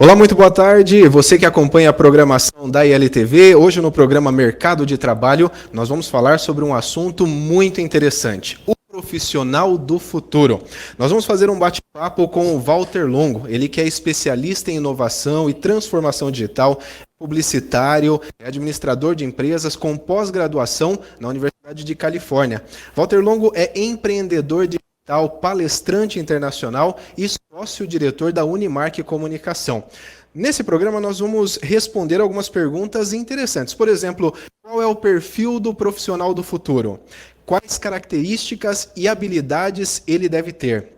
Olá, muito boa tarde. Você que acompanha a programação da ILTV, hoje no programa Mercado de Trabalho, nós vamos falar sobre um assunto muito interessante, o profissional do futuro. Nós vamos fazer um bate-papo com o Walter Longo, ele que é especialista em inovação e transformação digital, publicitário, é administrador de empresas com pós-graduação na Universidade de Califórnia. Walter Longo é empreendedor digital, palestrante internacional e sócio-diretor da Unimark Comunicação. Nesse programa nós vamos responder algumas perguntas interessantes. Por exemplo, qual é o perfil do profissional do futuro? Quais características e habilidades ele deve ter?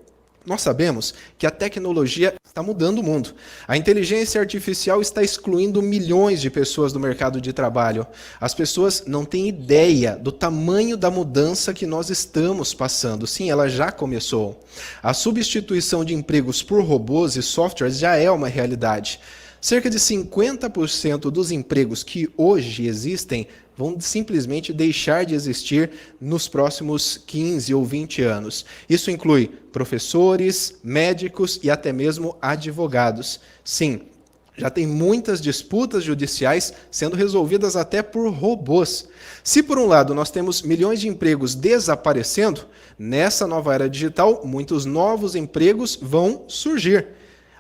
Nós sabemos que a tecnologia está mudando o mundo. A inteligência artificial está excluindo milhões de pessoas do mercado de trabalho. As pessoas não têm ideia do tamanho da mudança que nós estamos passando. Sim, ela já começou. A substituição de empregos por robôs e softwares já é uma realidade. Cerca de 50% dos empregos que hoje existem vão simplesmente deixar de existir nos próximos 15 ou 20 anos. Isso inclui professores, médicos e até mesmo advogados. Sim, já tem muitas disputas judiciais sendo resolvidas até por robôs. Se por um lado nós temos milhões de empregos desaparecendo, nessa nova era digital, muitos novos empregos vão surgir.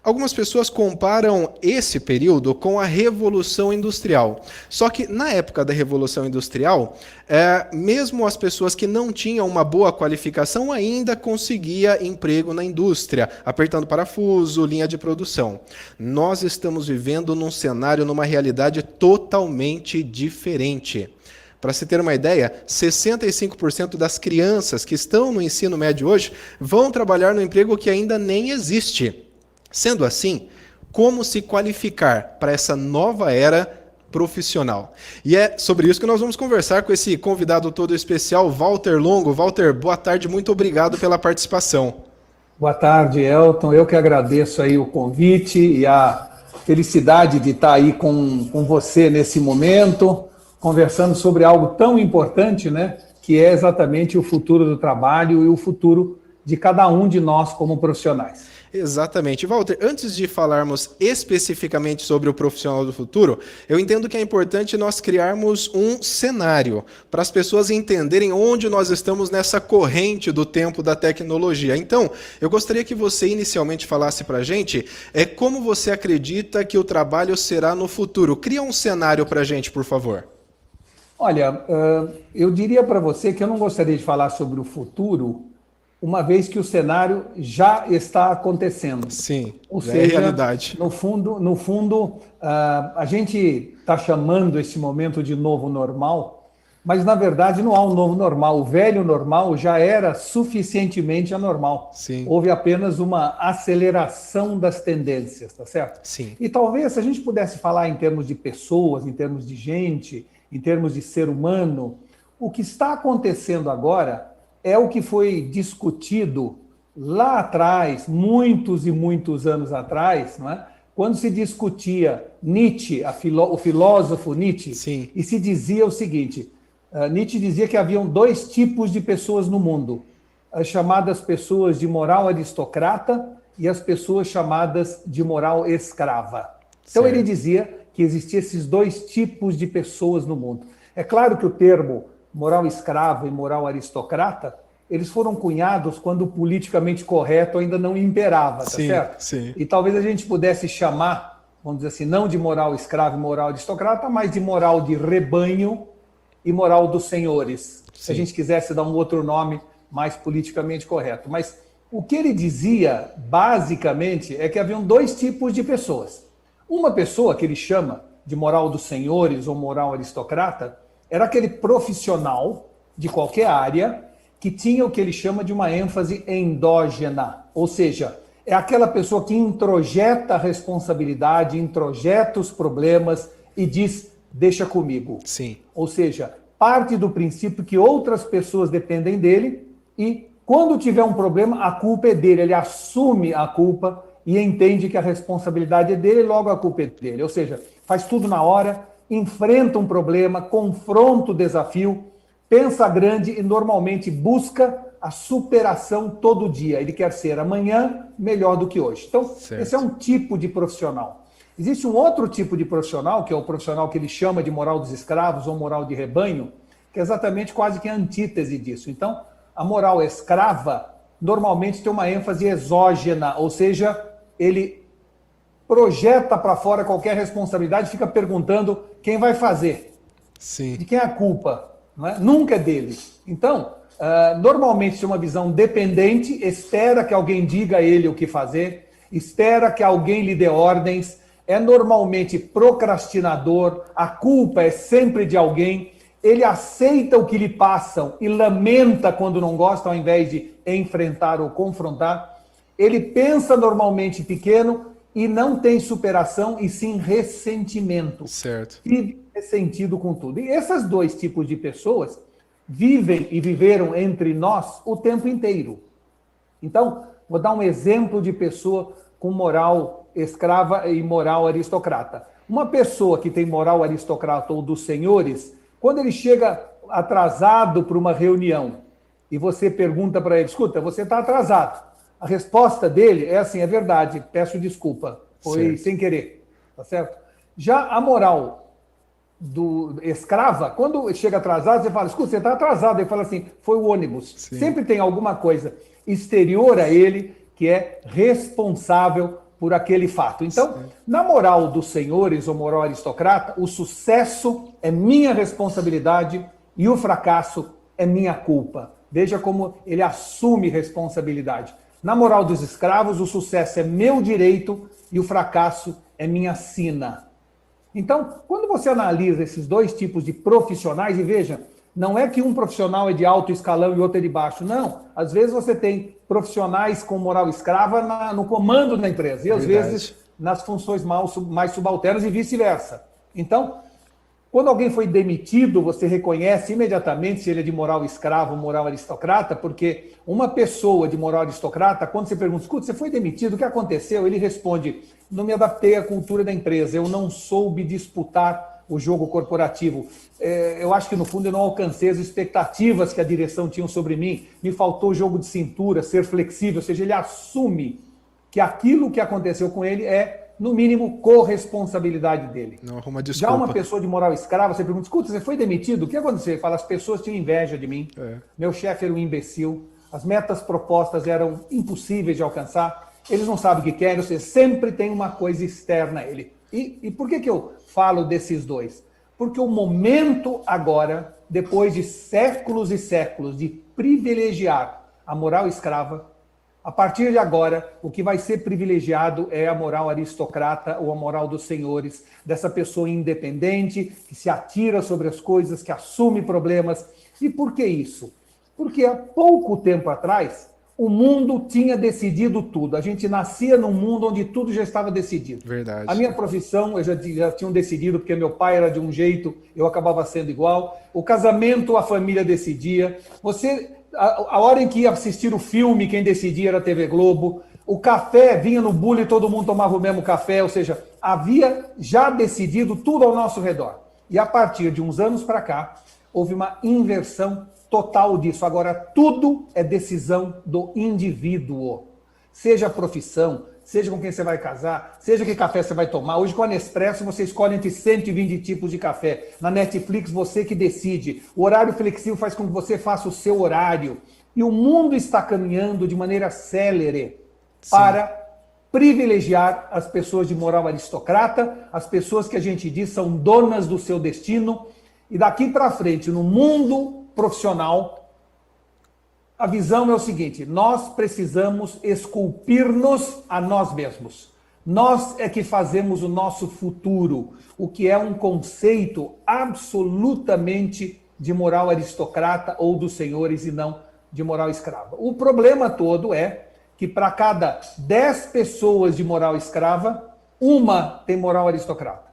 Algumas pessoas comparam esse período com a Revolução Industrial. Só que na época da Revolução Industrial, mesmo as pessoas que não tinham uma boa qualificação ainda conseguiam emprego na indústria, apertando parafuso, linha de produção. Nós estamos vivendo num cenário, numa realidade totalmente diferente. Para se ter uma ideia, 65% das crianças que estão no ensino médio hoje vão trabalhar no emprego que ainda nem existe. Sendo assim, como se qualificar para essa nova era profissional? E é sobre isso que nós vamos conversar com esse convidado todo especial, Walter Longo. Walter, boa tarde, muito obrigado pela participação. Boa tarde, Elton. Eu que agradeço aí o convite e a felicidade de estar aí com você nesse momento, conversando sobre algo tão importante, né? Que é exatamente o futuro do trabalho e o futuro de cada um de nós como profissionais. Exatamente. Walter, antes de falarmos especificamente sobre o profissional do futuro, eu entendo que é importante nós criarmos um cenário para as pessoas entenderem onde nós estamos nessa corrente do tempo da tecnologia. Então, eu gostaria que você inicialmente falasse para a gente como você acredita que o trabalho será no futuro. Cria um cenário para a gente, por favor. Olha, eu diria para você que eu não gostaria de falar sobre o futuro, uma vez que o cenário já está acontecendo. Sim, ou já seja, é realidade. No fundo, a gente está chamando esse momento de novo normal, mas na verdade não há um novo normal. O velho normal já era suficientemente anormal. Sim. Houve apenas uma aceleração das tendências, tá certo? Sim. E talvez se a gente pudesse falar em termos de pessoas, em termos de gente, em termos de ser humano, o que está acontecendo agora é o que foi discutido lá atrás, muitos e muitos anos atrás, não é? Quando se discutia Nietzsche, o filósofo Nietzsche. Sim. E se dizia o seguinte, Nietzsche dizia que haviam dois tipos de pessoas no mundo, as chamadas pessoas de moral aristocrata e as pessoas chamadas de moral escrava. Então ele dizia que existiam esses dois tipos de pessoas no mundo. É claro que o termo moral escrava e moral aristocrata, eles foram cunhados quando o politicamente correto ainda não imperava, tá certo? Sim. E talvez a gente pudesse chamar, vamos dizer assim, não de moral escrava e moral aristocrata, mas de moral de rebanho e moral dos senhores. Sim. Se a gente quisesse dar um outro nome mais politicamente correto. Mas o que ele dizia, basicamente, é que haviam dois tipos de pessoas. Uma pessoa que ele chama de moral dos senhores ou moral aristocrata, era aquele profissional de qualquer área que tinha o que ele chama de uma ênfase endógena, ou seja, é aquela pessoa que introjeta a responsabilidade, introjeta os problemas e diz, deixa comigo. Sim. Ou seja, parte do princípio que outras pessoas dependem dele e quando tiver um problema, a culpa é dele, ele assume a culpa e entende que a responsabilidade é dele, logo a culpa é dele. Ou seja, faz tudo na hora, enfrenta um problema, confronta o desafio, pensa grande e normalmente busca a superação todo dia. Ele quer ser amanhã melhor do que hoje. Então, esse é um tipo de profissional. Existe um outro tipo de profissional, que é o profissional que ele chama de moral dos escravos ou moral de rebanho, que é exatamente quase que a antítese disso. Então, a moral escrava normalmente tem uma ênfase exógena, ou seja, ele projeta para fora qualquer responsabilidade, fica perguntando quem vai fazer, Sim. de quem é a culpa, não é? Nunca é dele. Então, normalmente tem uma visão dependente, espera que alguém diga a ele o que fazer, espera que alguém lhe dê ordens, é normalmente procrastinador, a culpa é sempre de alguém, ele aceita o que lhe passam e lamenta quando não gosta, ao invés de enfrentar ou confrontar. Ele pensa normalmente pequeno e não tem superação, e sim ressentimento. Certo. Vive ressentido com tudo. E esses dois tipos de pessoas vivem e viveram entre nós o tempo inteiro. Então, vou dar um exemplo de pessoa com moral escrava e moral aristocrata. Uma pessoa que tem moral aristocrata ou dos senhores, quando ele chega atrasado para uma reunião e você pergunta para ele, escuta, você está atrasado. A resposta dele é assim, é verdade, peço desculpa, foi certo. sem querer, tá certo? Já a moral do escrava, quando chega atrasado, você fala, escuta, você está atrasado. Ele fala assim, foi o ônibus. Sim. Sempre tem alguma coisa exterior a ele que é responsável por aquele fato. Então, na moral dos senhores ou moral aristocrata, o sucesso é minha responsabilidade e o fracasso é minha culpa. Veja como ele assume responsabilidade. Na moral dos escravos, o sucesso é meu direito e o fracasso é minha sina. Então, quando você analisa esses dois tipos de profissionais, e veja, não é que um profissional é de alto escalão e outro é de baixo, não. Às vezes você tem profissionais com moral escrava no comando da empresa, e às vezes nas funções mais subalternas e vice-versa. Então, quando alguém foi demitido, você reconhece imediatamente se ele é de moral escravo ou moral aristocrata, porque uma pessoa de moral aristocrata, quando você pergunta, escuta, você foi demitido, o que aconteceu? Ele responde, não me adaptei à cultura da empresa, eu não soube disputar o jogo corporativo. Eu acho que, no fundo, eu não alcancei as expectativas que a direção tinha sobre mim, me faltou o jogo de cintura, ser flexível, ou seja, ele assume que aquilo que aconteceu com ele é, no mínimo, corresponsabilidade dele. Não arruma desculpa. Já uma pessoa de moral escrava, você pergunta, escuta, você foi demitido? O que aconteceu? Ele fala, as pessoas tinham inveja de mim, meu chefe era um imbecil, as metas propostas eram impossíveis de alcançar, eles não sabem o que querem, você sempre tem uma coisa externa a ele. E por que eu falo desses dois? Porque o momento agora, depois de séculos e séculos de privilegiar a moral escrava, a partir de agora, o que vai ser privilegiado é a moral aristocrata ou a moral dos senhores, dessa pessoa independente, que se atira sobre as coisas, que assume problemas. E por que isso? Porque há pouco tempo atrás, o mundo tinha decidido tudo. A gente nascia num mundo onde tudo já estava decidido. Verdade. A minha profissão, eu já tinham decidido, porque meu pai era de um jeito, eu acabava sendo igual. O casamento, a família decidia. A hora em que ia assistir o filme, quem decidia era a TV Globo. O café vinha no bule e todo mundo tomava o mesmo café. Ou seja, havia já decidido tudo ao nosso redor. E a partir de uns anos para cá, houve uma inversão total disso. Agora, tudo é decisão do indivíduo. Seja a profissão, seja com quem você vai casar, seja que café você vai tomar. Hoje, com a Nespresso, você escolhe entre 120 tipos de café. Na Netflix, você que decide. O horário flexível faz com que você faça o seu horário. E o mundo está caminhando de maneira célere para privilegiar as pessoas de moral aristocrata, as pessoas que a gente diz são donas do seu destino. E daqui para frente, no mundo profissional, a visão é o seguinte, nós precisamos esculpir-nos a nós mesmos. Nós é que fazemos o nosso futuro, o que é um conceito absolutamente de moral aristocrata ou dos senhores e não de moral escrava. O problema todo é que para cada 10 pessoas de moral escrava, uma tem moral aristocrata.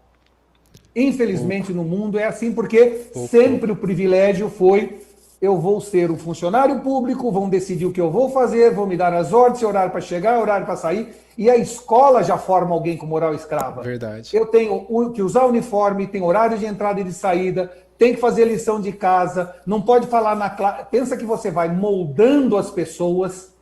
Infelizmente, no mundo é assim, porque sempre o privilégio foi, eu vou ser um funcionário público, vão decidir o que eu vou fazer, vão me dar as ordens, horário para chegar, horário para sair, e a escola já forma alguém com moral escrava. Verdade. Eu tenho que usar uniforme, tem horário de entrada e de saída, tem que fazer lição de casa, não pode falar na classe. Pensa que você vai moldando as pessoas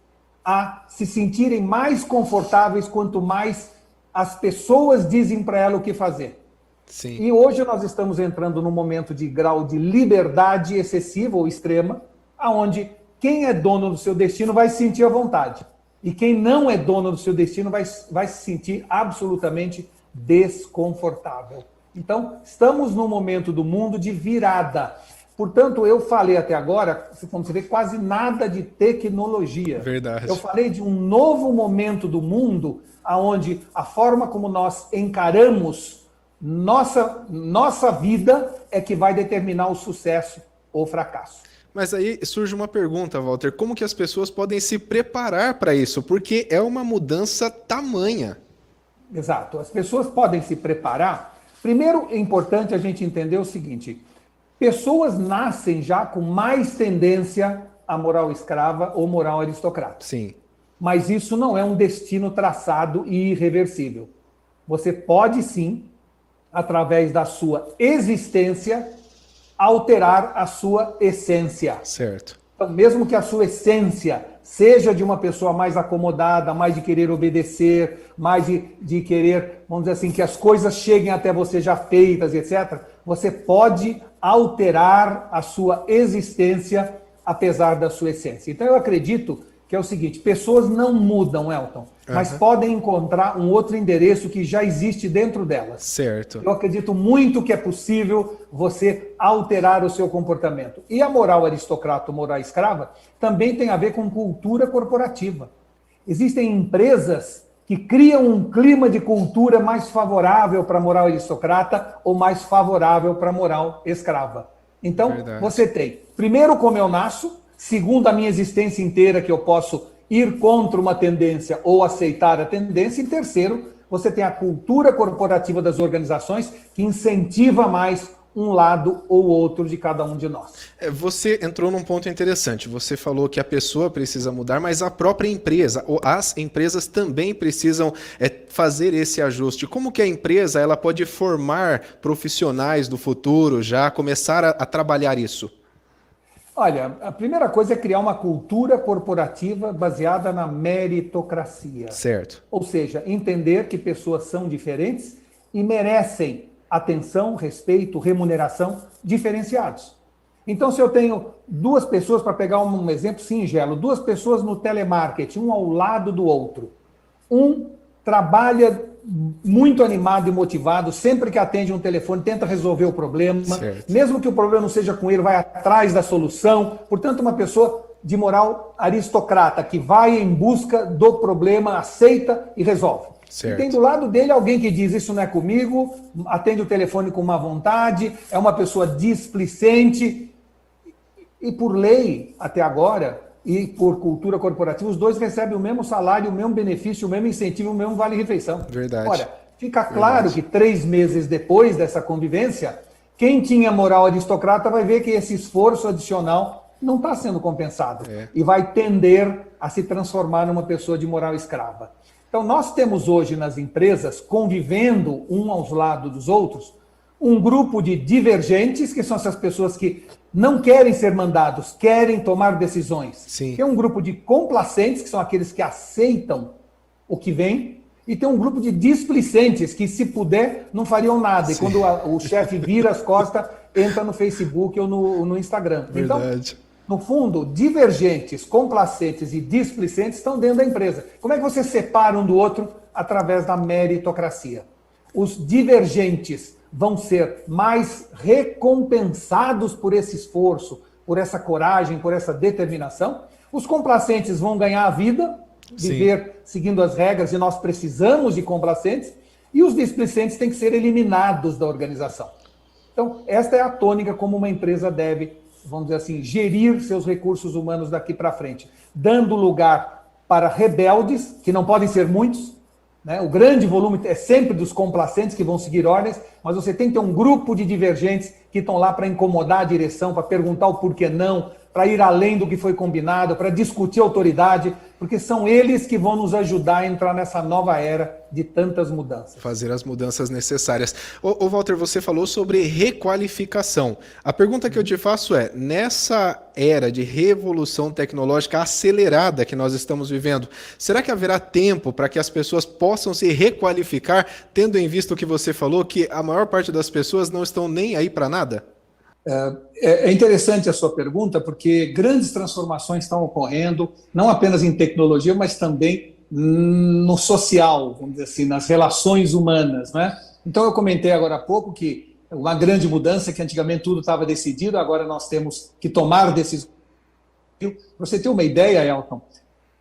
a se sentirem mais confortáveis quanto mais as pessoas dizem para ela o que fazer. Sim. E hoje nós estamos entrando num momento de grau de liberdade excessiva ou extrema, aonde quem é dono do seu destino vai se sentir à vontade. E quem não é dono do seu destino vai se sentir absolutamente desconfortável. Então, estamos num momento do mundo de virada. Portanto, eu falei até agora, como você vê, quase nada de tecnologia. Verdade. Eu falei de um novo momento do mundo, onde a forma como nós encaramos nossa vida é que vai determinar o sucesso ou fracasso. Mas aí surge uma pergunta, Walter, como que as pessoas podem se preparar para isso? Porque é uma mudança tamanha. Exato, as pessoas podem se preparar. Primeiro, é importante a gente entender o seguinte: pessoas nascem já com mais tendência à moral escrava ou moral aristocrata. Sim. Mas isso não é um destino traçado e irreversível. Você pode sim, através da sua existência, alterar a sua essência. Certo. Então, mesmo que a sua essência seja de uma pessoa mais acomodada, mais de querer obedecer, mais de querer, vamos dizer assim, que as coisas cheguem até você já feitas, etc., você pode alterar a sua existência apesar da sua essência. Então, eu acredito que é o seguinte: pessoas não mudam, Elton, mas podem encontrar um outro endereço que já existe dentro delas. Certo. Eu acredito muito que é possível você alterar o seu comportamento. E a moral aristocrata, moral escrava, também tem a ver com cultura corporativa. Existem empresas que criam um clima de cultura mais favorável para a moral aristocrata ou mais favorável para a moral escrava. Então, Verdade. você tem, primeiro, como eu nasço; segundo, a minha existência inteira, que eu posso ir contra uma tendência ou aceitar a tendência; e terceiro, você tem a cultura corporativa das organizações, que incentiva mais um lado ou outro de cada um de nós. Você entrou num ponto interessante. Você falou que a pessoa precisa mudar, mas a própria empresa, ou as empresas também precisam fazer esse ajuste. Como que a empresa ela pode formar profissionais do futuro, já começar a trabalhar isso? Olha, a primeira coisa é criar uma cultura corporativa baseada na meritocracia. Certo. Ou seja, entender que pessoas são diferentes e merecem atenção, respeito, remuneração diferenciados. Então, se eu tenho duas pessoas, para pegar um exemplo singelo, duas pessoas no telemarketing, um ao lado do outro. Um trabalha muito animado e motivado, sempre que atende um telefone, tenta resolver o problema, certo. Mesmo que o problema não seja com ele, vai atrás da solução. Portanto, uma pessoa de moral aristocrata, que vai em busca do problema, aceita e resolve. Certo. E tem do lado dele alguém que diz: isso não é comigo, atende o telefone com má vontade, é uma pessoa displicente. E por lei, até agora, e por cultura corporativa, os dois recebem o mesmo salário, o mesmo benefício, o mesmo incentivo, o mesmo vale-refeição. Verdade. Ora, fica claro que 3 meses depois dessa convivência, quem tinha moral aristocrata vai ver que esse esforço adicional não está sendo compensado. E vai tender a se transformar numa pessoa de moral escrava. Então, nós temos hoje nas empresas, convivendo um aos lados dos outros, um grupo de divergentes, que são essas pessoas que não querem ser mandados, querem tomar decisões. Sim. Tem um grupo de complacentes, que são aqueles que aceitam o que vem, e tem um grupo de displicentes, que, se puder, não fariam nada. Sim. E quando o chefe vira as costas, entra no Facebook ou no Instagram. Verdade. Então, no fundo, divergentes, complacentes e displicentes estão dentro da empresa. Como é que você separa um do outro? Através da meritocracia. Os divergentes vão ser mais recompensados por esse esforço, por essa coragem, por essa determinação. Os complacentes vão ganhar a vida, viver seguindo as regras, e nós precisamos de complacentes. E os displicentes têm que ser eliminados da organização. Então, esta é a tônica como uma empresa deve, vamos dizer assim, gerir seus recursos humanos daqui para frente, dando lugar para rebeldes, que não podem ser muitos, né? O grande volume é sempre dos complacentes, que vão seguir ordens, mas você tem que ter um grupo de divergentes que estão lá para incomodar a direção, para perguntar o porquê não, para ir além do que foi combinado, para discutir autoridade, porque são eles que vão nos ajudar a entrar nessa nova era de tantas mudanças. Fazer as mudanças necessárias. Ô Walter, você falou sobre requalificação. A pergunta que eu te faço é, nessa era de revolução tecnológica acelerada que nós estamos vivendo, será que haverá tempo para que as pessoas possam se requalificar, tendo em vista o que você falou, que a maior parte das pessoas não estão nem aí para nada? É interessante a sua pergunta, porque grandes transformações estão ocorrendo, não apenas em tecnologia, mas também no social, vamos dizer assim, nas relações humanas, né? Então, eu comentei agora há pouco que uma grande mudança, que antigamente tudo estava decidido, agora nós temos que tomar decisões. Para você ter uma ideia, Elton,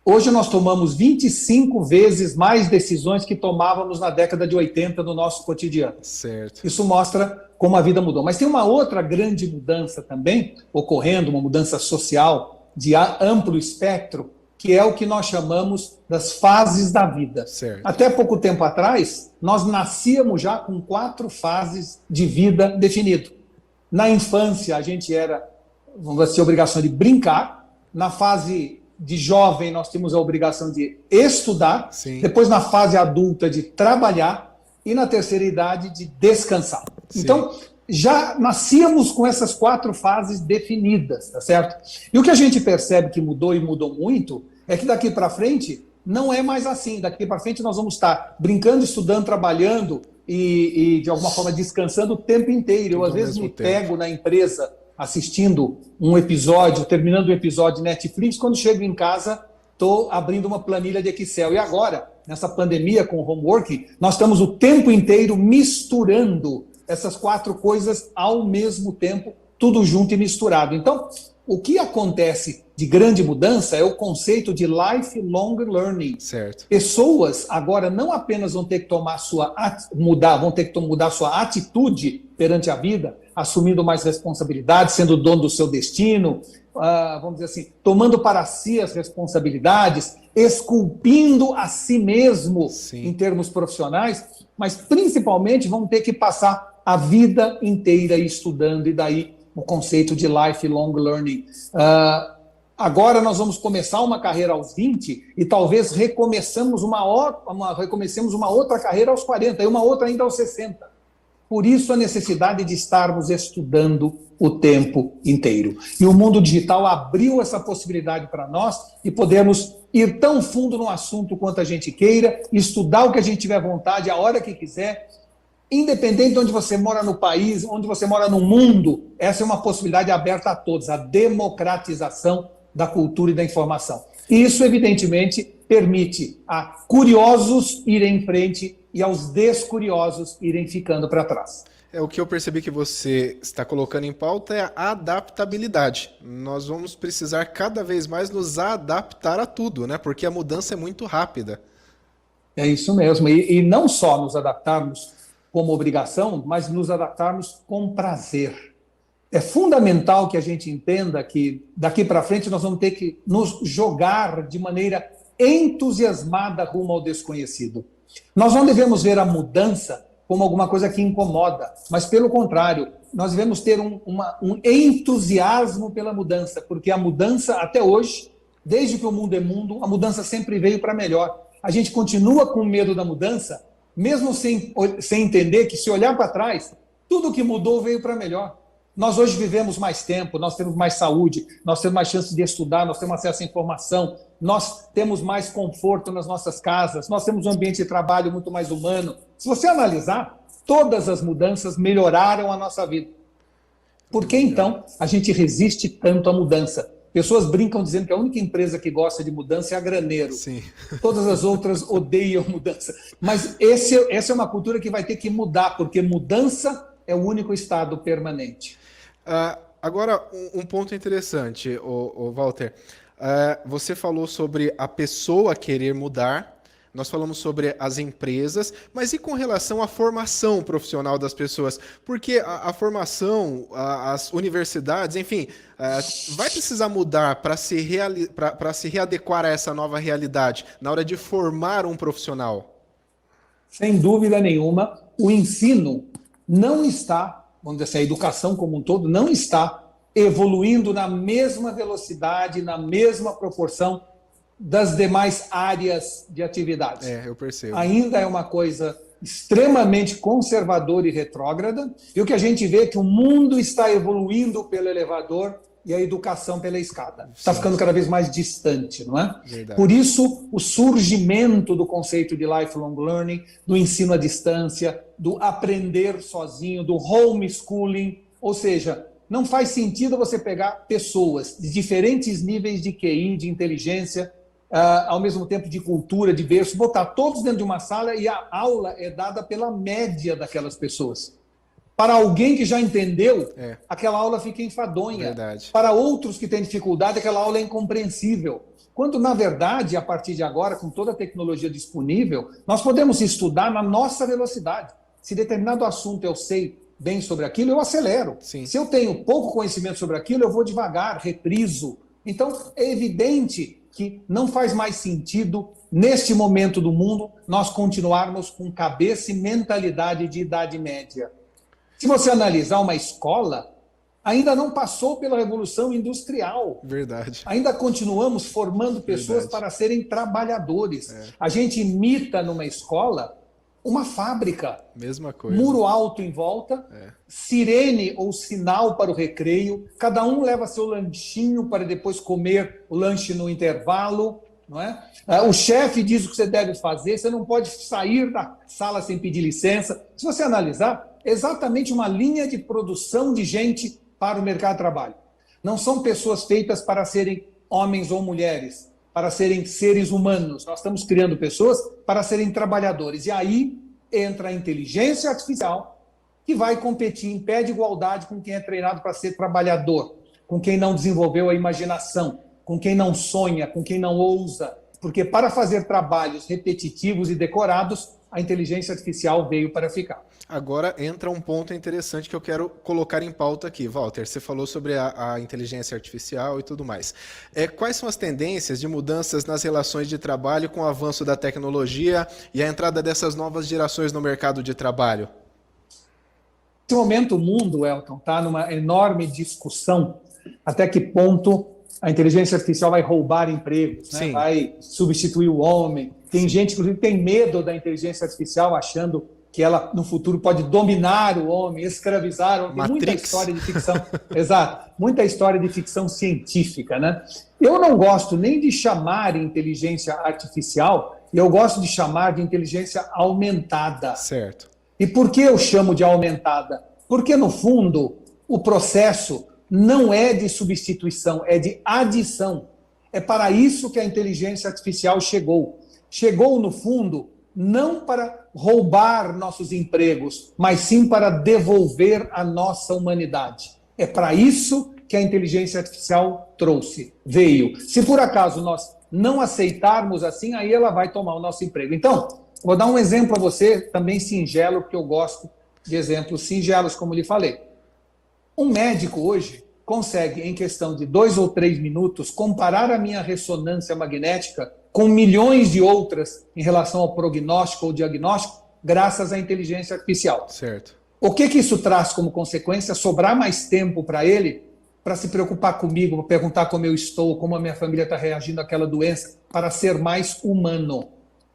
hoje nós tomamos 25 vezes mais decisões que tomávamos na década de 80 no nosso cotidiano. Certo. Isso mostra como a vida mudou. Mas tem uma outra grande mudança também ocorrendo, uma mudança social de amplo espectro, que é o que nós chamamos das fases da vida. Certo. Até pouco tempo atrás, nós nascíamos já com 4 fases de vida definidas. Na infância, a gente vamos dizer, a obrigação de brincar. Na fase de jovem, nós tínhamos a obrigação de estudar. Sim. Depois, na fase adulta, de trabalhar. E na terceira idade, de descansar. Sim. Então, já nascíamos com essas 4 fases definidas, tá certo? E o que a gente percebe que mudou e mudou muito é que daqui para frente não é mais assim. Daqui para frente nós vamos estar brincando, estudando, trabalhando e de alguma forma descansando o tempo inteiro. Eu às vezes me pego na empresa assistindo um episódio, terminando um episódio de Netflix, quando chego em casa estou abrindo uma planilha de Excel. E agora, nessa pandemia com o homework, nós estamos o tempo inteiro misturando essas 4 coisas ao mesmo tempo, tudo junto e misturado. Então, o que acontece de grande mudança é o conceito de lifelong learning. Certo. Pessoas agora não apenas vão ter que vão ter que mudar sua atitude perante a vida, assumindo mais responsabilidade, sendo dono do seu destino, vamos dizer assim, tomando para si as responsabilidades, esculpindo a si mesmo. Sim. Em termos profissionais, mas principalmente vão ter que passar a vida inteira estudando, e daí o conceito de lifelong learning. Agora nós vamos começar uma carreira aos 20 e talvez recomecemos uma outra carreira aos 40 e uma outra ainda aos 60. Por isso a necessidade de estarmos estudando o tempo inteiro. E o mundo digital abriu essa possibilidade para nós de podermos ir tão fundo no assunto quanto a gente queira, estudar o que a gente tiver vontade, a hora que quiser, independente de onde você mora no país, onde você mora no mundo. Essa é uma possibilidade aberta a todos, a democratização da cultura e da informação. E isso, evidentemente, permite a curiosos irem em frente e aos descuriosos irem ficando para trás. O que eu percebi que você está colocando em pauta é a adaptabilidade. Nós vamos precisar cada vez mais nos adaptar a tudo, né? Porque a mudança é muito rápida. É isso mesmo. E não só nos adaptarmos como obrigação, mas nos adaptarmos com prazer. É fundamental que a gente entenda que daqui para frente nós vamos ter que nos jogar de maneira entusiasmada rumo ao desconhecido. Nós não devemos ver a mudança como alguma coisa que incomoda, mas pelo contrário, nós devemos ter um entusiasmo pela mudança, porque a mudança até hoje, desde que o mundo é mundo, a mudança sempre veio para melhor. A gente continua com medo da mudança, mesmo sem entender que, se olhar para trás, tudo que mudou veio para melhor. Nós hoje vivemos mais tempo, nós temos mais saúde, nós temos mais chances de estudar, nós temos acesso à informação, nós temos mais conforto nas nossas casas, nós temos um ambiente de trabalho muito mais humano. Se você analisar, todas as mudanças melhoraram a nossa vida. Por que, então, a gente resiste tanto à mudança? Pessoas brincam dizendo que a única empresa que gosta de mudança é a Graneiro. Sim. Todas as outras odeiam mudança. Mas essa é uma cultura que vai ter que mudar, porque mudança é o único estado permanente. Agora, um ponto interessante, Walter. Você falou sobre a pessoa querer mudar, nós falamos sobre as empresas, mas e com relação à formação profissional das pessoas? Porque a formação, as universidades, enfim, vai precisar mudar para se readequar a essa nova realidade, na hora de formar um profissional? Sem dúvida nenhuma, o ensino não está, vamos dizer assim, a educação como um todo não está evoluindo na mesma velocidade, na mesma proporção das demais áreas de atividade. Eu percebo. Ainda é uma coisa extremamente conservadora e retrógrada, e o que a gente vê é que o mundo está evoluindo pelo elevador e a educação pela escada. Está ficando cada vez mais distante, não é? Verdade. Por isso, o surgimento do conceito de lifelong learning, do ensino à distância, do aprender sozinho, do homeschooling, ou seja, não faz sentido você pegar pessoas de diferentes níveis de QI, de inteligência, ao mesmo tempo de cultura, de berço, botar todos dentro de uma sala e a aula é dada pela média daquelas pessoas. Para alguém que já entendeu, aquela aula fica enfadonha. Verdade. Para outros que têm dificuldade, aquela aula é incompreensível. Quando, na verdade, a partir de agora, com toda a tecnologia disponível, nós podemos estudar na nossa velocidade. Se determinado assunto eu sei bem sobre aquilo, eu acelero. Sim. Se eu tenho pouco conhecimento sobre aquilo, eu vou devagar, repriso. Então, é evidente que não faz mais sentido, neste momento do mundo, nós continuarmos com cabeça e mentalidade de idade média. Se você analisar uma escola, ainda não passou pela Revolução Industrial. Verdade. Ainda continuamos formando pessoas para serem trabalhadores. A gente imita numa escola uma fábrica. Mesma coisa. Muro alto em volta, sirene ou sinal para o recreio, cada um leva seu lanchinho para depois comer o lanche no intervalo, não é? O chefe diz o que você deve fazer, você não pode sair da sala sem pedir licença. Se você analisar, é exatamente uma linha de produção de gente para o mercado de trabalho. Não são pessoas feitas para serem homens ou mulheres, para serem seres humanos. Nós estamos criando pessoas para serem trabalhadores. E aí entra a inteligência artificial, que vai competir em pé de igualdade com quem é treinado para ser trabalhador, com quem não desenvolveu a imaginação, com quem não sonha, com quem não ousa. Porque para fazer trabalhos repetitivos e decorados, a inteligência artificial veio para ficar. Agora entra um ponto interessante que eu quero colocar em pauta aqui. Walter, você falou sobre a inteligência artificial e tudo mais. Quais são as tendências de mudanças nas relações de trabalho com o avanço da tecnologia e a entrada dessas novas gerações no mercado de trabalho? Nesse momento, o mundo, Elton, está numa enorme discussão até que ponto a inteligência artificial vai roubar empregos, né? Vai substituir o homem. Tem gente, inclusive, que tem medo da inteligência artificial, achando que ela, no futuro, pode dominar o homem, escravizar o homem. Tem muita história de ficção. Exato. Muita história de ficção científica, né? Eu não gosto nem de chamar inteligência artificial, eu gosto de chamar de inteligência aumentada. Certo. E por que eu chamo de aumentada? Porque, no fundo, o processo não é de substituição, é de adição. É para isso que a inteligência artificial chegou. Chegou, no fundo, não para roubar nossos empregos, mas sim para devolver a nossa humanidade. É para isso que a inteligência artificial veio. Se por acaso nós não aceitarmos assim, aí ela vai tomar o nosso emprego. Então, vou dar um exemplo a você, também singelo, porque eu gosto de exemplos singelos, como lhe falei. Um médico hoje consegue, em questão de 2 ou 3 minutos, comparar a minha ressonância magnética com milhões de outras em relação ao prognóstico ou diagnóstico, graças à inteligência artificial. Certo. O que isso traz como consequência? Sobrar mais tempo para ele, para se preocupar comigo, para perguntar como eu estou, como a minha família está reagindo àquela doença, para ser mais humano.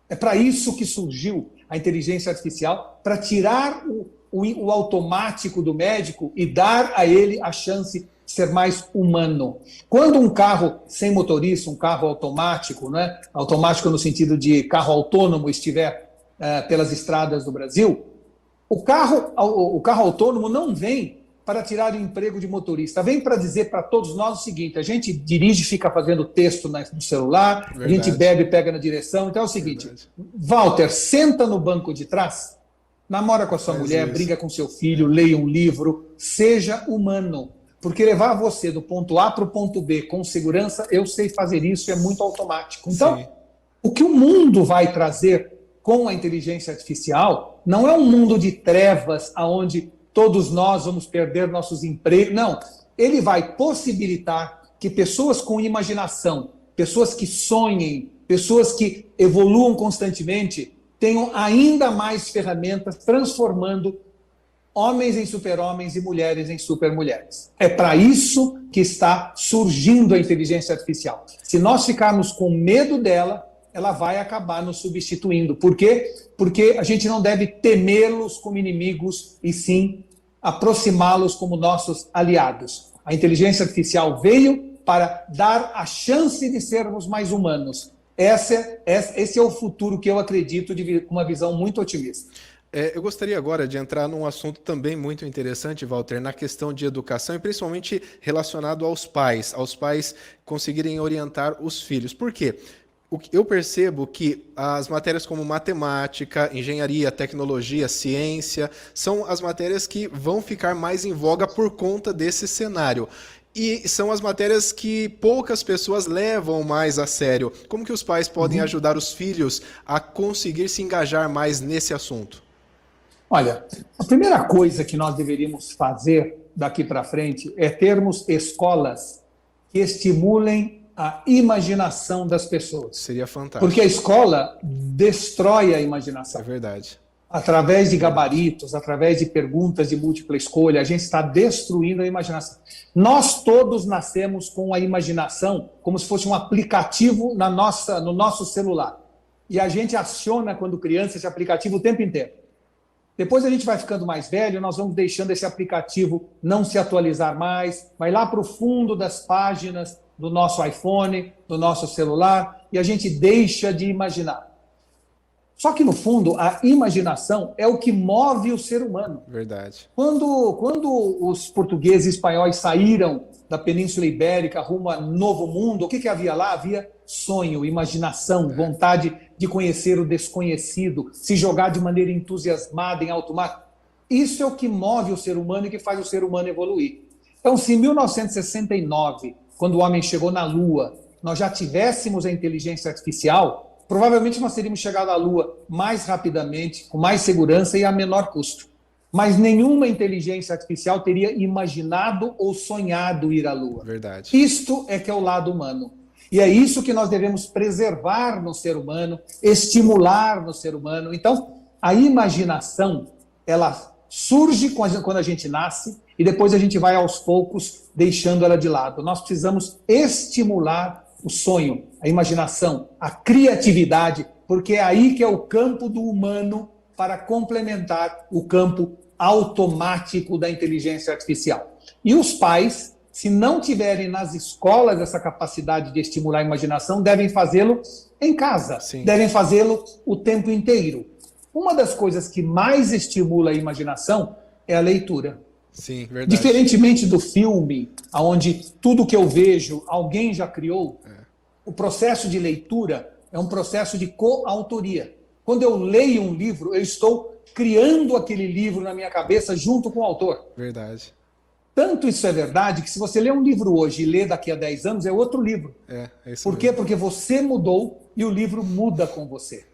É para isso que surgiu a inteligência artificial, para tirar o automático do médico e dar a ele a chance de ser mais humano. Quando um carro sem motorista, um carro automático, né, automático no sentido de carro autônomo, estiver pelas estradas do Brasil, o carro autônomo não vem para tirar o emprego de motorista, vem para dizer para todos nós o seguinte: a gente dirige, fica fazendo texto no celular, verdade. A gente bebe, pega na direção. Então é o seguinte, verdade. Walter, senta no banco de trás, namora com a sua mulher, briga com seu filho, leia um livro, seja humano. Porque levar você do ponto A para o ponto B com segurança, eu sei fazer isso, é muito automático. Então, o que o mundo vai trazer com a inteligência artificial não é um mundo de trevas, onde todos nós vamos perder nossos empregos. Não, ele vai possibilitar que pessoas com imaginação, pessoas que sonhem, pessoas que evoluam constantemente, tenham ainda mais ferramentas transformando homens em super-homens e mulheres em super-mulheres. É para isso que está surgindo a inteligência artificial. Se nós ficarmos com medo dela, ela vai acabar nos substituindo. Por quê? Porque a gente não deve temê-los como inimigos, e sim aproximá-los como nossos aliados. A inteligência artificial veio para dar a chance de sermos mais humanos. Esse é o futuro que eu acredito, com uma visão muito otimista. Eu gostaria agora de entrar num assunto também muito interessante, Walter, na questão de educação e principalmente relacionado aos pais conseguirem orientar os filhos. Por quê? Eu percebo que as matérias como matemática, engenharia, tecnologia, ciência, são as matérias que vão ficar mais em voga por conta desse cenário. E são as matérias que poucas pessoas levam mais a sério. Como que os pais podem ajudar os filhos a conseguir se engajar mais nesse assunto? Olha, a primeira coisa que nós deveríamos fazer daqui para frente é termos escolas que estimulem a imaginação das pessoas. Seria fantástico. Porque a escola destrói a imaginação. É verdade. Através de gabaritos, através de perguntas de múltipla escolha, a gente está destruindo a imaginação. Nós todos nascemos com a imaginação como se fosse um aplicativo no nosso celular. E a gente aciona, quando criança, esse aplicativo o tempo inteiro. Depois a gente vai ficando mais velho, nós vamos deixando esse aplicativo não se atualizar mais, vai lá para o fundo das páginas do nosso iPhone, do nosso celular, e a gente deixa de imaginar. Só que, no fundo, a imaginação é o que move o ser humano. Verdade. Quando os portugueses e espanhóis saíram da Península Ibérica rumo a Novo Mundo, o que havia lá? Havia sonho, imaginação, vontade de conhecer o desconhecido, se jogar de maneira entusiasmada em alto mar. Isso é o que move o ser humano e que faz o ser humano evoluir. Então, se em 1969, quando o homem chegou na Lua, nós já tivéssemos a inteligência artificial, provavelmente nós teríamos chegado à Lua mais rapidamente, com mais segurança e a menor custo. Mas nenhuma inteligência artificial teria imaginado ou sonhado ir à Lua. Verdade. Isto é que é o lado humano. E é isso que nós devemos preservar no ser humano, estimular no ser humano. Então, a imaginação, ela surge quando a gente nasce e depois a gente vai aos poucos deixando ela de lado. Nós precisamos estimular o sonho, a imaginação, a criatividade, porque é aí que é o campo do humano para complementar o campo automático da inteligência artificial. E os pais, se não tiverem nas escolas essa capacidade de estimular a imaginação, devem fazê-lo em casa, Sim. Devem fazê-lo o tempo inteiro. Uma das coisas que mais estimula a imaginação é a leitura. Sim, verdade. Diferentemente do filme, onde tudo que eu vejo alguém já criou, o processo de leitura é um processo de coautoria. Quando eu leio um livro, eu estou criando aquele livro na minha cabeça junto com o autor. Verdade. Tanto isso é verdade que se você lê um livro hoje e lê daqui a 10 anos, é outro livro. É isso Por quê? mesmo. Porque você mudou e o livro muda com você.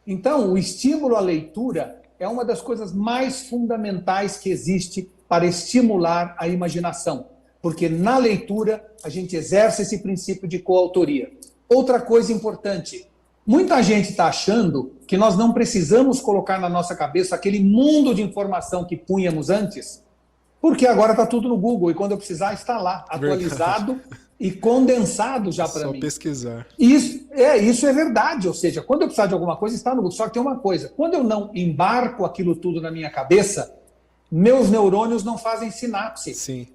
Então, o estímulo à leitura é uma das coisas mais fundamentais que existe para estimular a imaginação. Porque na leitura a gente exerce esse princípio de coautoria. Outra coisa importante, muita gente está achando que nós não precisamos colocar na nossa cabeça aquele mundo de informação que punhamos antes, porque agora está tudo no Google e quando eu precisar está lá, atualizado e condensado já para mim. Só pesquisar. Isso é verdade, ou seja, quando eu precisar de alguma coisa está no Google. Só que tem uma coisa, quando eu não embarco aquilo tudo na minha cabeça, meus neurônios não fazem sinapse. Sim.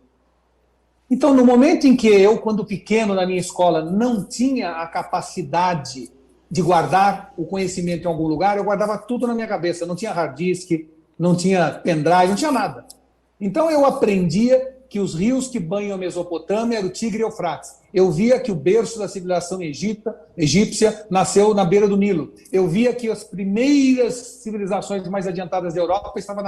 Então, no momento em que eu, quando pequeno na minha escola, não tinha a capacidade de guardar o conhecimento em algum lugar, eu guardava tudo na minha cabeça. Não tinha hard disk, não tinha pendrive, não tinha nada. Então, eu aprendia que os rios que banham a Mesopotâmia eram o Tigre e o Eufrates. Eu via que o berço da civilização egípcia nasceu na beira do Nilo. Eu via que as primeiras civilizações mais adiantadas da Europa estavam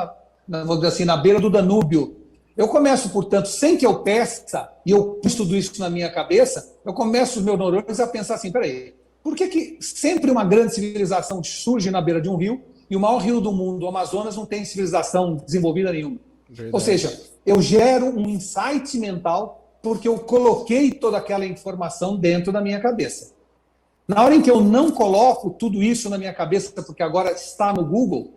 vamos dizer assim, na beira do Danúbio. Eu começo, portanto, sem que eu peça, e eu pus tudo isso na minha cabeça, eu começo os meus neurônios a pensar assim, peraí, por que sempre uma grande civilização surge na beira de um rio e o maior rio do mundo, o Amazonas, não tem civilização desenvolvida nenhuma? Verdade. Ou seja, eu gero um insight mental porque eu coloquei toda aquela informação dentro da minha cabeça. Na hora em que eu não coloco tudo isso na minha cabeça porque agora está no Google,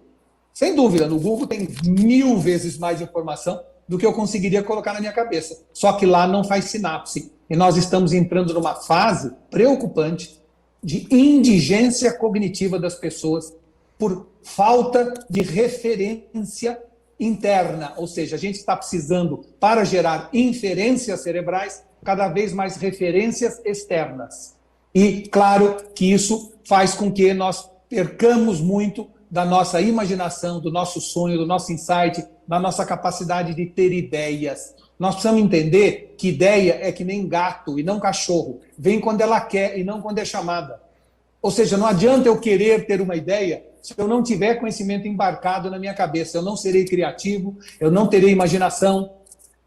Sem dúvida, no Google tem 1000 vezes mais informação do que eu conseguiria colocar na minha cabeça. Só que lá não faz sinapse. E nós estamos entrando numa fase preocupante de indigência cognitiva das pessoas por falta de referência interna. Ou seja, a gente está precisando, para gerar inferências cerebrais, cada vez mais referências externas. E, claro, que isso faz com que nós percamos muito da nossa imaginação, do nosso sonho, do nosso insight, da nossa capacidade de ter ideias. Nós precisamos entender que ideia é que nem gato e não cachorro. Vem quando ela quer e não quando é chamada. Ou seja, não adianta eu querer ter uma ideia se eu não tiver conhecimento embarcado na minha cabeça. Eu não serei criativo, eu não terei imaginação.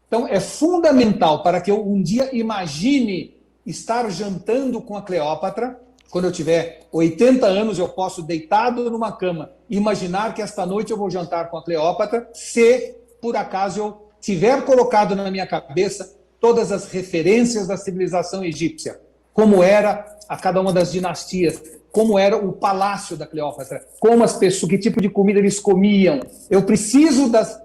Então, é fundamental para que eu um dia imagine estar jantando com a Cleópatra. Quando eu tiver 80 anos, eu posso, deitado numa cama, imaginar que esta noite eu vou jantar com a Cleópatra, se, por acaso, eu tiver colocado na minha cabeça todas as referências da civilização egípcia, como era a cada uma das dinastias, como era o palácio da Cleópatra, como as pessoas, que tipo de comida eles comiam. Eu preciso das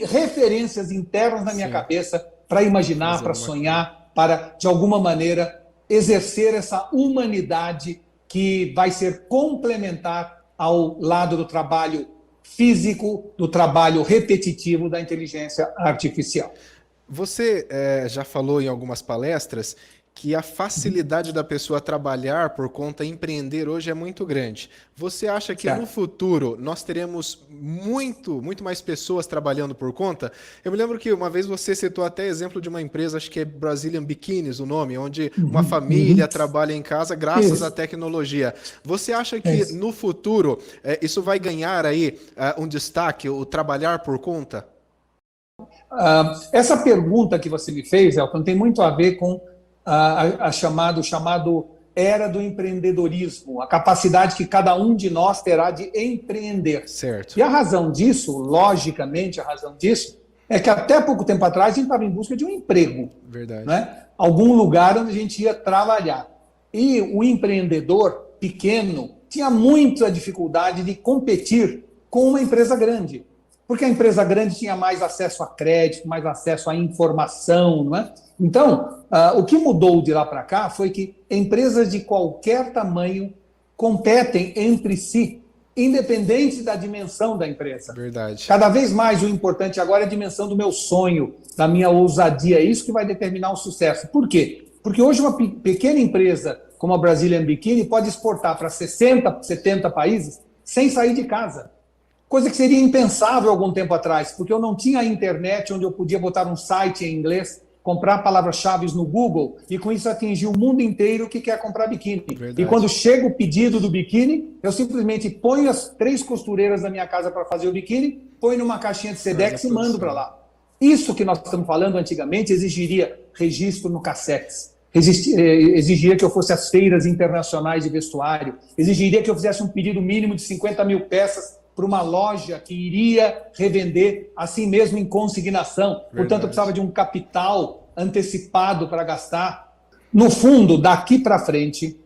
referências internas na minha cabeça para imaginar, para sonhar, para, de alguma maneira, exercer essa humanidade que vai ser complementar ao lado do trabalho físico, do trabalho repetitivo da inteligência artificial. Você já falou em algumas palestras que a facilidade da pessoa trabalhar por conta, empreender hoje é muito grande. Você acha que no futuro nós teremos muito mais pessoas trabalhando por conta? Eu me lembro que uma vez você citou até exemplo de uma empresa, acho que é Brazilian Bikinis o nome, onde uma família trabalha em casa graças à tecnologia. Você acha que no futuro isso vai ganhar aí um destaque, o trabalhar por conta? Essa pergunta que você me fez, Elton, tem muito a ver com o chamado era do empreendedorismo, a capacidade que cada um de nós terá de empreender. Certo. E a razão disso, logicamente, a razão disso, é que até pouco tempo atrás a gente estava em busca de um emprego. Verdade. Né? Algum lugar onde a gente ia trabalhar. E o empreendedor pequeno tinha muita dificuldade de competir com uma empresa grande. Porque a empresa grande tinha mais acesso a crédito, mais acesso à informação, não é? Então, o que mudou de lá para cá foi que empresas de qualquer tamanho competem entre si, independente da dimensão da empresa. Verdade. Cada vez mais o importante agora é a dimensão do meu sonho, da minha ousadia. É isso que vai determinar o sucesso. Por quê? Porque hoje uma pequena empresa como a Brazilian Bikini pode exportar para 60, 70 países sem sair de casa. Coisa que seria impensável algum tempo atrás, porque eu não tinha a internet onde eu podia botar um site em inglês, comprar palavras-chave no Google e com isso atingir o mundo inteiro que quer comprar biquíni. Verdade. E quando chega o pedido do biquíni, eu simplesmente ponho as 3 costureiras da minha casa para fazer o biquíni, ponho numa caixinha de Sedex e mando para lá. Isso que nós estamos falando antigamente exigiria registro no Cassex, exigiria que eu fosse às feiras internacionais de vestuário, exigiria que eu fizesse um pedido mínimo de 50 mil peças para uma loja que iria revender assim mesmo em consignação. Verdade. Portanto, eu precisava de um capital antecipado para gastar. No fundo, daqui para frente,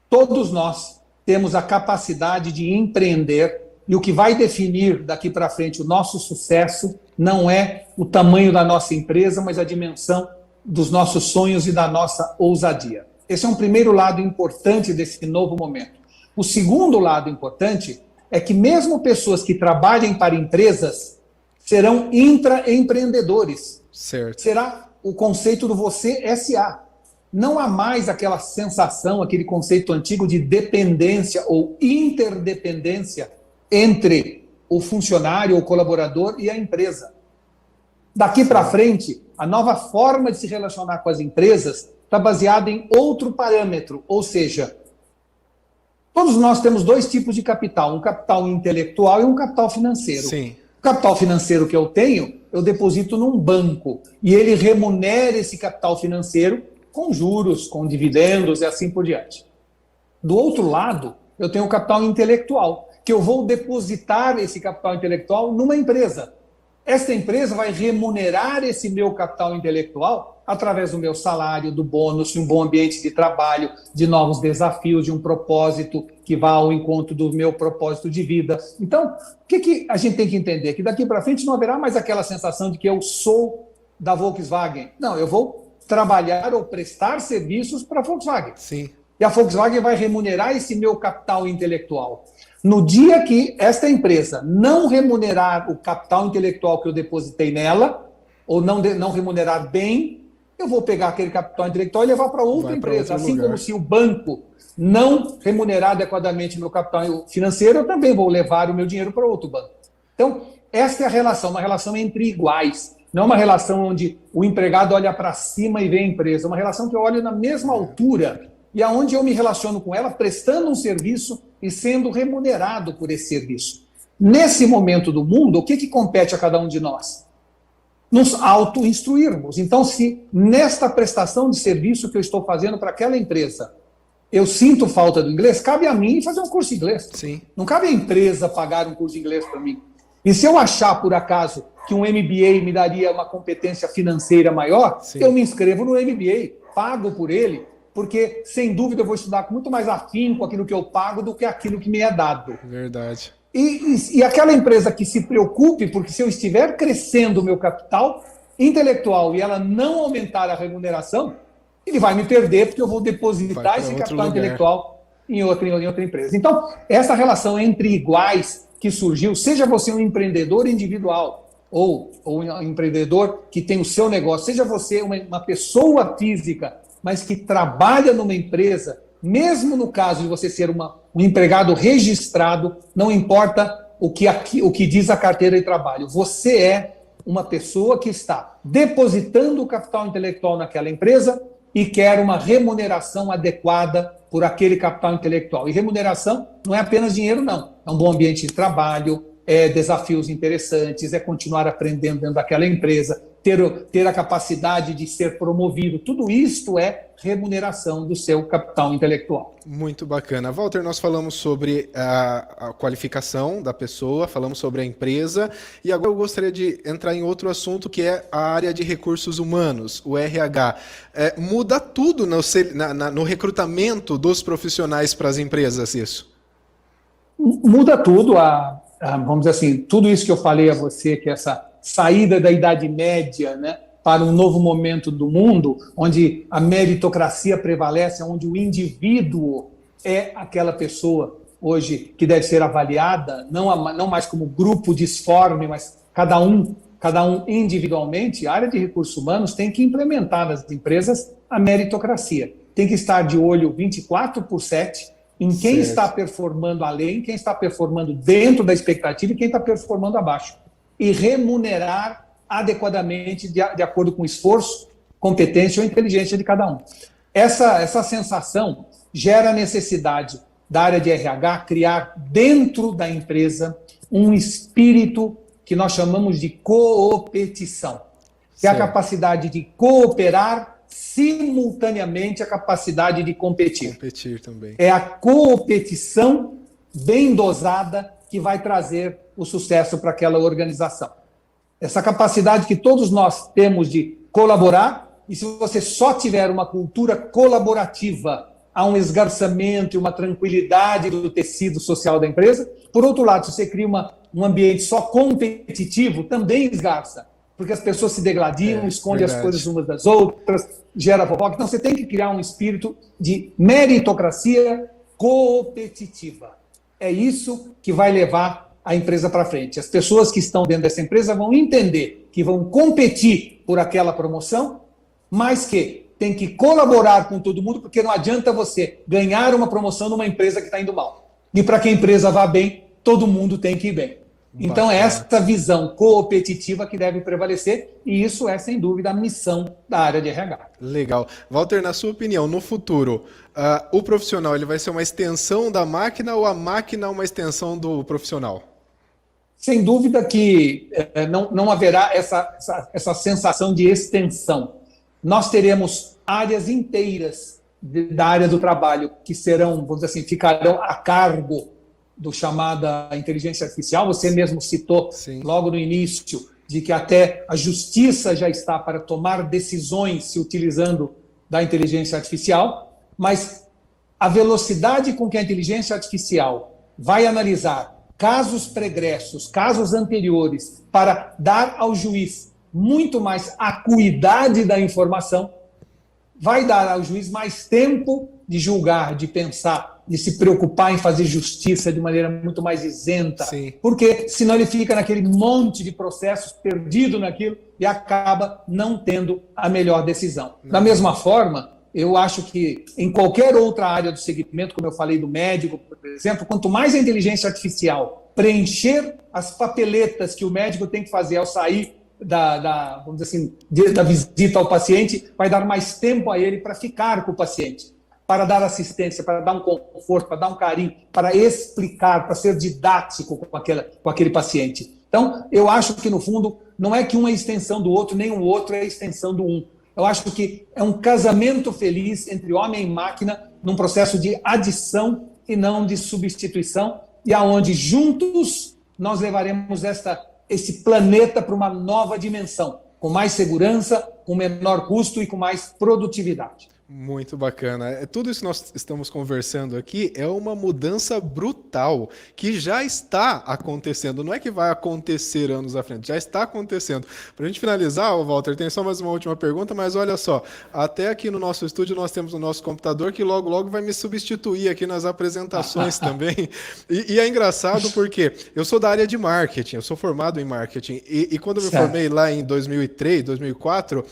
todos nós temos a capacidade de empreender e o que vai definir daqui para frente o nosso sucesso não é o tamanho da nossa empresa, mas a dimensão dos nossos sonhos e da nossa ousadia. Esse é um primeiro lado importante desse novo momento. O segundo lado importante é que mesmo pessoas que trabalhem para empresas serão intraempreendedores. Certo. Será o conceito do você SA. Não há mais aquela sensação, aquele conceito antigo de dependência ou interdependência entre o funcionário ou colaborador e a empresa. Daqui para frente, a nova forma de se relacionar com as empresas está baseada em outro parâmetro, ou seja, todos nós temos 2 tipos de capital, um capital intelectual e um capital financeiro. Sim. O capital financeiro que eu tenho, eu deposito num banco e ele remunera esse capital financeiro com juros, com dividendos e assim por diante. Do outro lado, eu tenho o capital intelectual, que eu vou depositar esse capital intelectual numa empresa. esta empresa vai remunerar esse meu capital intelectual através do meu salário, do bônus, de um bom ambiente de trabalho, de novos desafios, de um propósito que vá ao encontro do meu propósito de vida. Então, o que a gente tem que entender? Que daqui para frente não haverá mais aquela sensação de que eu sou da Volkswagen. Não, eu vou trabalhar ou prestar serviços para a Volkswagen. Sim. E a Volkswagen vai remunerar esse meu capital intelectual. No dia que esta empresa não remunerar o capital intelectual que eu depositei nela, ou não remunerar bem, eu vou pegar aquele capital intelectual e levar para outra empresa. Assim como se o banco não remunerar adequadamente o meu capital financeiro, eu também vou levar o meu dinheiro para outro banco. Então, esta é a relação, uma relação entre iguais. Não é uma relação onde o empregado olha para cima e vê a empresa, é uma relação que eu olho na mesma altura e aonde eu me relaciono com ela, prestando um serviço e sendo remunerado por esse serviço. Nesse momento do mundo, o que compete a cada um de nós? Nos auto-instruirmos. Então, se nesta prestação de serviço que eu estou fazendo para aquela empresa, eu sinto falta do inglês, cabe a mim fazer um curso de inglês. Sim. Não cabe à empresa pagar um curso de inglês para mim. E se eu achar, por acaso, que um MBA me daria uma competência financeira maior, sim, eu me inscrevo no MBA, pago por ele, porque, sem dúvida, eu vou estudar com muito mais afinco aquilo que eu pago do que aquilo que me é dado. Verdade. E aquela empresa que se preocupe, porque se eu estiver crescendo o meu capital intelectual e ela não aumentar a remuneração, ele vai me perder, porque eu vou depositar esse capital intelectual em outra empresa. Então, essa relação entre iguais que surgiu, seja você um empreendedor individual ou um empreendedor que tem o seu negócio, seja você uma pessoa física, mas que trabalha numa empresa, mesmo no caso de você ser um empregado registrado, não importa o que diz a carteira de trabalho, você é uma pessoa que está depositando o capital intelectual naquela empresa e quer uma remuneração adequada por aquele capital intelectual. E remuneração não é apenas dinheiro, não. É um bom ambiente de trabalho, é desafios interessantes, é continuar aprendendo dentro daquela empresa, ter a capacidade de ser promovido. Tudo isto é remuneração do seu capital intelectual. Muito bacana. Walter, nós falamos sobre a qualificação da pessoa, falamos sobre a empresa, e agora eu gostaria de entrar em outro assunto, que é a área de recursos humanos, o RH. Muda tudo no recrutamento dos profissionais para as empresas, isso? Muda tudo. Vamos dizer assim, tudo isso que eu falei a você, que essa saída da Idade Média, né, para um novo momento do mundo, onde a meritocracia prevalece, onde o indivíduo é aquela pessoa hoje que deve ser avaliada, não mais como grupo disforme, mas cada um individualmente. A área de recursos humanos tem que implementar nas empresas a meritocracia. Tem que estar de olho 24/7 em quem está performando além, quem está performando dentro da expectativa e quem está performando abaixo. E remunerar adequadamente de acordo com o esforço, competência ou inteligência de cada um. Essa sensação gera a necessidade da área de RH criar dentro da empresa um espírito que nós chamamos de coopetição, que é a capacidade de cooperar simultaneamente a capacidade de competir. Competir também. É a competição bem dosada que vai trazer o sucesso para aquela organização. Essa capacidade que todos nós temos de colaborar, e se você só tiver uma cultura colaborativa, há um esgarçamento e uma tranquilidade do tecido social da empresa. Por outro lado, se você cria um ambiente só competitivo, também esgarça, porque as pessoas se degladiam, escondem as coisas umas das outras, gera fofoca. Então, você tem que criar um espírito de meritocracia competitiva. É isso que vai levar a empresa para frente. As pessoas que estão dentro dessa empresa vão entender que vão competir por aquela promoção, mas que tem que colaborar com todo mundo, porque não adianta você ganhar uma promoção numa empresa que está indo mal. E para que a empresa vá bem, todo mundo tem que ir bem. Então, é essa visão competitiva que deve prevalecer, e isso é, sem dúvida, a missão da área de RH. Legal. Walter, na sua opinião, no futuro, o profissional ele vai ser uma extensão da máquina ou a máquina uma extensão do profissional? Sem dúvida que não haverá essa sensação de extensão. Nós teremos áreas inteiras da área do trabalho que serão, vamos dizer assim, ficarão a cargo do chamada inteligência artificial. Você mesmo citou logo no início de que até a justiça já está para tomar decisões se utilizando da inteligência artificial, mas a velocidade com que a inteligência artificial vai analisar casos pregressos, casos anteriores, para dar ao juiz muito mais acuidade da informação, vai dar ao juiz mais tempo de julgar, de pensar, de se preocupar em fazer justiça de maneira muito mais isenta. Sim. Porque senão ele fica naquele monte de processos, perdido naquilo, e acaba não tendo a melhor decisão. Da mesma forma, eu acho que em qualquer outra área do segmento, como eu falei do médico, por exemplo, quanto mais a inteligência artificial preencher as papeletas que o médico tem que fazer ao sair vamos dizer assim, da visita ao paciente, vai dar mais tempo a ele para ficar com o paciente, para dar assistência, para dar um conforto, para dar um carinho, para explicar, para ser didático com aquele paciente. Então, eu acho que, no fundo, não é que um é extensão do outro, nem o outro é extensão do um. Eu acho que é um casamento feliz entre homem e máquina num processo de adição e não de substituição, e aonde juntos nós levaremos esse planeta para uma nova dimensão, com mais segurança, com menor custo e com mais produtividade. Muito bacana. Tudo isso que nós estamos conversando aqui é uma mudança brutal que já está acontecendo. Não é que vai acontecer anos à frente, já está acontecendo. Para a gente finalizar, Walter, tem só mais uma última pergunta, mas olha só, até aqui no nosso estúdio nós temos o nosso computador que logo, logo vai me substituir aqui nas apresentações também. E é engraçado porque eu sou da área de marketing, eu sou formado em marketing, e quando eu me formei lá em 2003, 2004,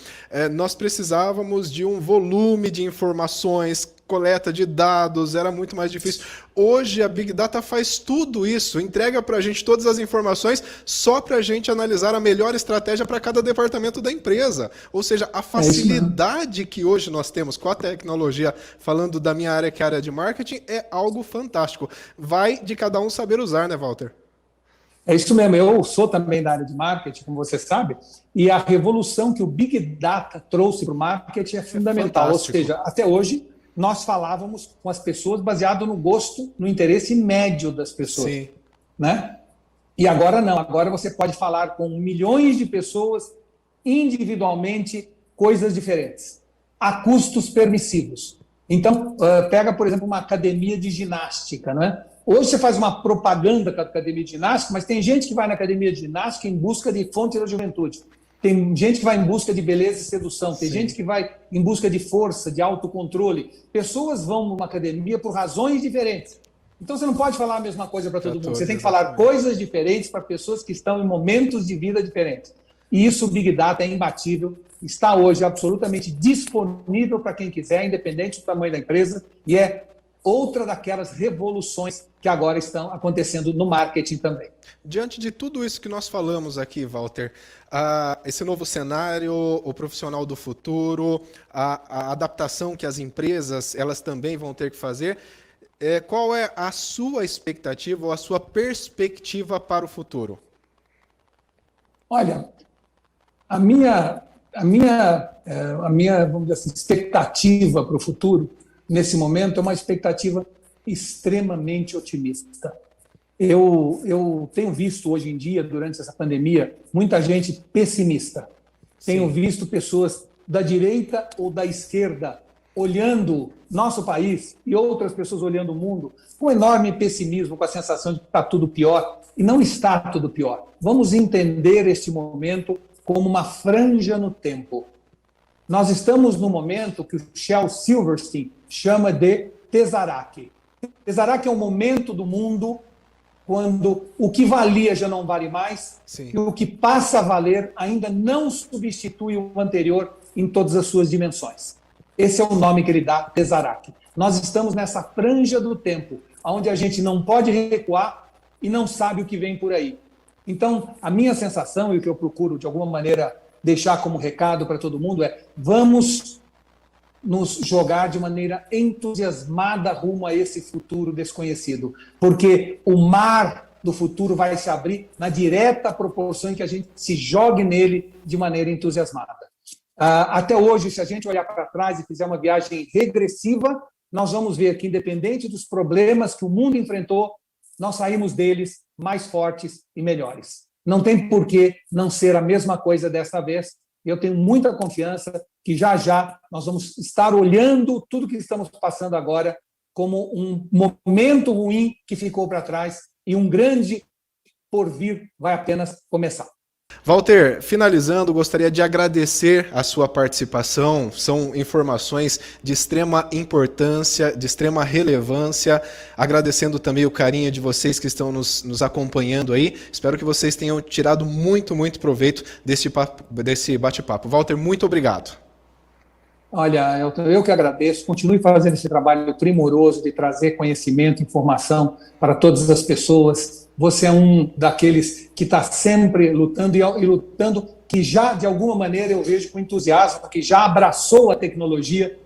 nós precisávamos de um volume de informações, coleta de dados, era muito mais difícil. Hoje a Big Data faz tudo isso, entrega para a gente todas as informações só para a gente analisar a melhor estratégia para cada departamento da empresa. Ou seja, a facilidade que hoje nós temos com a tecnologia, falando da minha área que é a área de marketing, é algo fantástico. Vai de cada um saber usar, né, Walter? É isso mesmo, eu sou também da área de marketing, como você sabe, e a revolução que o Big Data trouxe para o marketing é fundamental. Ou seja, até hoje, nós falávamos com as pessoas baseado no gosto, no interesse médio das pessoas. Sim. Né? E agora não, agora você pode falar com milhões de pessoas individualmente coisas diferentes, a custos permissivos. Então, pega, por exemplo, uma academia de ginástica, né? Hoje você faz uma propaganda com a academia de ginástica, mas tem gente que vai na academia de ginástica em busca de fonte da juventude. Tem gente que vai em busca de beleza e sedução. Tem gente que vai em busca de força, de autocontrole. Pessoas vão numa academia por razões diferentes. Então você não pode falar a mesma coisa para todo mundo. Você tem que falar coisas diferentes para pessoas que estão em momentos de vida diferentes. E isso o Big Data é imbatível. Está hoje absolutamente disponível para quem quiser, independente do tamanho da empresa. E é outra daquelas revoluções que agora estão acontecendo no marketing também. Diante de tudo isso que nós falamos aqui, Walter, esse novo cenário, o profissional do futuro, a adaptação que as empresas elas também vão ter que fazer, qual é a sua expectativa ou a sua perspectiva para o futuro? Olha, a minha vamos dizer assim, expectativa para o futuro nesse momento é uma expectativa extremamente otimista. Eu tenho visto hoje em dia, durante essa pandemia, muita gente pessimista. Tenho visto pessoas da direita ou da esquerda olhando nosso país e outras pessoas olhando o mundo com enorme pessimismo, com a sensação de que está tudo pior. E não está tudo pior. Vamos entender este momento como uma franja no tempo. Nós estamos no momento que o Shel Silverstein chama de Tesseract. Tesseract é um momento do mundo quando o que valia já não vale mais. Sim. E o que passa a valer ainda não substitui o anterior em todas as suas dimensões. Esse é o nome que ele dá, Tesseract. Nós estamos nessa franja do tempo, onde a gente não pode recuar e não sabe o que vem por aí. Então, a minha sensação e o que eu procuro, de alguma maneira, deixar como recado para todo mundo é: vamos nos jogar de maneira entusiasmada rumo a esse futuro desconhecido, porque o mar do futuro vai se abrir na direta proporção em que a gente se jogue nele de maneira entusiasmada. Até hoje, se a gente olhar para trás e fizer uma viagem regressiva, nós vamos ver que, independente dos problemas que o mundo enfrentou, nós saímos deles mais fortes e melhores. não tem por que não ser a mesma coisa desta vez. E eu tenho muita confiança que já já nós vamos estar olhando tudo que estamos passando agora como um momento ruim que ficou para trás e um grande porvir vai apenas começar. Walter, finalizando, gostaria de agradecer a sua participação. São informações de extrema importância, de extrema relevância. Agradecendo também o carinho de vocês que estão nos acompanhando aí. Espero que vocês tenham tirado muito proveito desse bate-papo. Walter, muito obrigado. Olha, eu que agradeço. Continue fazendo esse trabalho primoroso de trazer conhecimento, informação para todas as pessoas. Você é um daqueles que está sempre lutando e lutando, que já, de alguma maneira, eu vejo com entusiasmo, que já abraçou a tecnologia,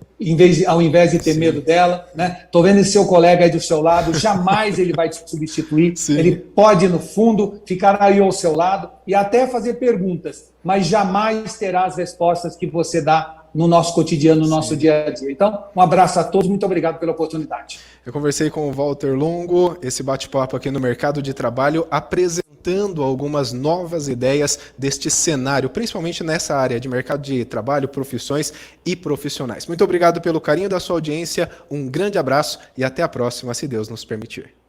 ao invés de ter medo dela. Estou vendo esse seu colega aí do seu lado, jamais ele vai te substituir. Sim. Ele pode, no fundo, ficar aí ao seu lado e até fazer perguntas, mas jamais terá as respostas que você dá no nosso cotidiano, no nosso dia a dia. Então, um abraço a todos, muito obrigado pela oportunidade. Eu conversei com o Walter Longo, esse bate-papo aqui no Mercado de Trabalho, apresentando algumas novas ideias deste cenário, principalmente nessa área de mercado de trabalho, profissões e profissionais. Muito obrigado pelo carinho da sua audiência, um grande abraço e até a próxima, se Deus nos permitir.